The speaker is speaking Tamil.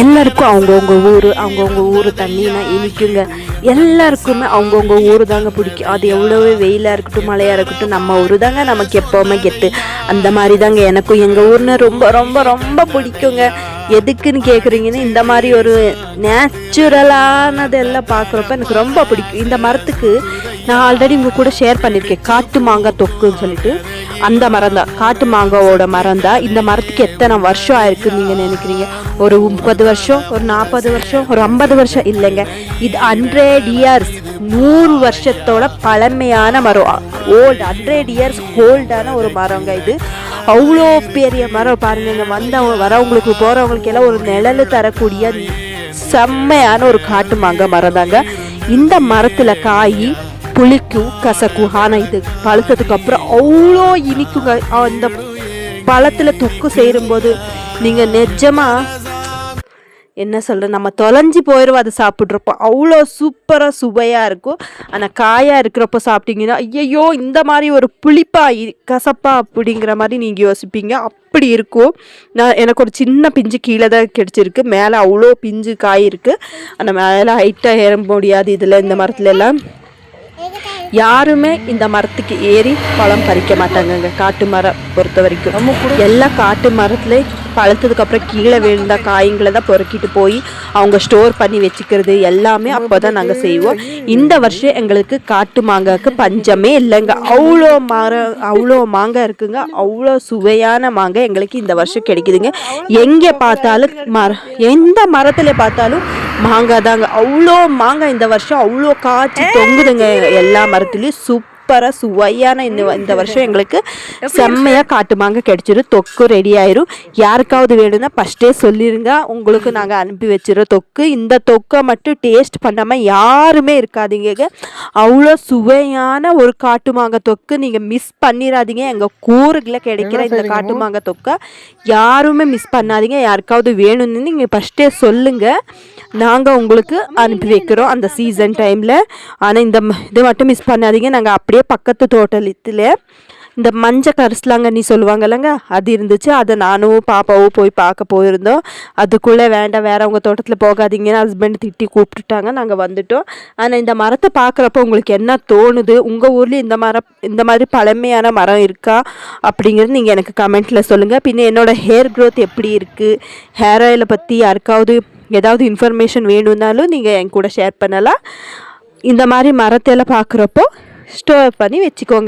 எல்லாருக்கும் அவங்கவுங்க ஊர் தண்ணினா இனிக்குங்க. எல்லாருக்குமே அவங்கவுங்க ஊர் தாங்க பிடிக்கும். அது எவ்வளோ வெயிலாக இருக்கட்டும் மழையாக இருக்கட்டும், நம்ம ஊர் தாங்க நமக்கு எப்போவுமே கெத்து. அந்த மாதிரி தாங்க எனக்கும் எங்கள் ஊர்னு ரொம்ப ரொம்ப ரொம்ப பிடிக்குங்க. எதுக்குன்னு கேட்குறீங்கன்னு, இந்த மாதிரி ஒரு நேச்சுரலானதெல்லாம் பார்க்குறப்ப எனக்கு ரொம்ப பிடிக்கும். இந்த மரத்துக்கு நான் ஆல்ரெடி உங்கள் கூட ஷேர் பண்ணியிருக்கேன், காட்டு மாங்காய் தொக்குன்னு சொல்லிட்டு. அந்த மரம் தான், காட்டு மாங்காவோட மரம் தான். இந்த மரத்துக்கு எத்தனை வருஷம் ஆயிருக்குன்னு நீங்கள் நினைக்கிறீங்க? ஒரு 30 வருஷம், ஒரு 40 வருஷம், ஒரு 50 வருஷம் இல்லைங்க. இது 100 இயர்ஸ், 100 வருஷத்தோட பழமையான மரம். ஓல்டு 100 இயர்ஸ் ஓல்டான ஒரு மரங்க இது. அவ்வளோ பெரிய மரம் பாருங்க. வரவங்களுக்கு போகிறவங்களுக்கு எல்லாம் ஒரு நிழல் தரக்கூடிய செம்மையான ஒரு காட்டு மாங்காய் மரம் தாங்க. இந்த மரத்தில் காய் புளிக்கும் கசக்கும். ஆனால் இது பழுத்ததுக்கு அப்புறம் அவ்வளோ இனிக்குங்க. அந்த பழத்தில் தொக்கு செய்யும்போது நீங்கள் நிஜமாக என்ன சொல்கிற, நம்ம தொலைஞ்சி போயிடுவோம் அதை சாப்பிட்றப்போ. அவ்வளோ சூப்பராக சுவையாக இருக்கும். ஆனால் காயாக இருக்கிறப்போ சாப்பிட்டீங்கன்னா ஐயையோ இந்த மாதிரி ஒரு புளிப்பா கசப்பா அப்படிங்கிற மாதிரி நீங்கள் யோசிப்பீங்க. அப்படி இருக்கும். எனக்கு ஒரு சின்ன பிஞ்சு கீழே தான் கிடச்சிருக்கு, மேலே அவ்வளோ பிஞ்சு காய் இருக்குது. ஆனால் மேலே ஹைட்டாக ஏற முடியாது இதில். இந்த மரத்துல எல்லாம் யாருமே இந்த மரத்துக்கு ஏறி பழம் பறிக்க மாட்டாங்கங்க. காட்டு மரம் பொறுத்த வரைக்கும் எல்லா காட்டு மரத்துல பழுத்ததுக்கு அப்புறம் கீழே விழுந்த காய்களை தான் பொறுக்கிட்டு போய் அவங்க ஸ்டோர் பண்ணி வச்சுக்கிறது எல்லாமே அப்போதான் நாங்கள் செய்வோம். இந்த வருஷம் எங்களுக்கு காட்டு மாங்காய்க்கு பஞ்சமே இல்லைங்க. அவ்வளோ மாங்காய் இருக்குங்க. அவ்வளோ சுவையான மாங்காய் எங்களுக்கு இந்த வருஷம் கிடைக்குதுங்க. எங்கே பார்த்தாலும் எந்த மரத்துல பார்த்தாலும் மாங்காய் தாங்க. அவ்வளோ மாங்காய் இந்த வருஷம் அவ்வளோ காய்ச்சி தொங்குதுங்க. எல்லா மரத்துலேயும் சூப்பராக சுவையான இந்த வருஷம் எங்களுக்கு செம்மையாக காட்டு மாங்காய் கிடைச்சிடும். தொக்கு ரெடி ஆயிரும். யாருக்காவது வேணும்னா ஃபஸ்ட்டே சொல்லிடுங்க, உங்களுக்கு நாங்கள் அனுப்பி வச்சிடறோம் தொக்கு. இந்த தொக்கை மட்டும் டேஸ்ட் பண்ணாமல் யாருமே இருக்காதீங்க. அவ்வளோ சுவையான ஒரு காட்டு மாங்காய் தொக்கு நீங்கள் மிஸ் பண்ணிடாதீங்க. எங்கள் கூறுகளில் கிடைக்கிற இந்த காட்டு மாங்காய் தொக்கை யாருமே மிஸ் பண்ணாதீங்க. யாருக்காவது வேணும்னு நீங்கள் ஃபஸ்ட்டே சொல்லுங்கள், நாங்கள் உங்களுக்கு அனுப்பி வைக்கிறோம் அந்த சீசன் டைமில். ஆனால் இதை மட்டும் மிஸ் பண்ணாதீங்க. நாங்கள் அப்படியே பக்கத்து தோட்டத்தில் இந்த மஞ்சள் கரிசலாங்கண்ணி சொல்லுவாங்கல்லங்க, அது இருந்துச்சு. அதை நானும் பாப்பாவும் போய் பார்க்க போயிருந்தோம். அதுக்குள்ளே வேண்டாம், வேற உங்கள் தோட்டத்தில் போகாதீங்கன்னு ஹஸ்பண்ட் திட்டி கூப்பிட்டுட்டாங்க. நாங்கள் வந்துட்டோம். ஆனால் இந்த மரத்தை பார்க்குறப்ப உங்களுக்கு என்ன தோணுது? உங்கள் ஊர்லேயும் இந்த மாதிரி பழமையான மரம் இருக்கா அப்படிங்கிறது நீங்கள் எனக்கு கமெண்ட்டில் சொல்லுங்கள். பின்ன என்னோடய ஹேர் க்ரோத் எப்படி இருக்குது, ஹேர் ஆயிலை பற்றி யாருக்காவது ஏதாவது இன்ஃபர்மேஷன் வேணும்னாலும் நீங்கள் என் கூட ஷேர் பண்ணலாம். இந்த மாதிரி மரத்தையெல்லாம் பார்க்குறப்போ ஸ்டோர் பண்ணி வச்சுக்கோங்க.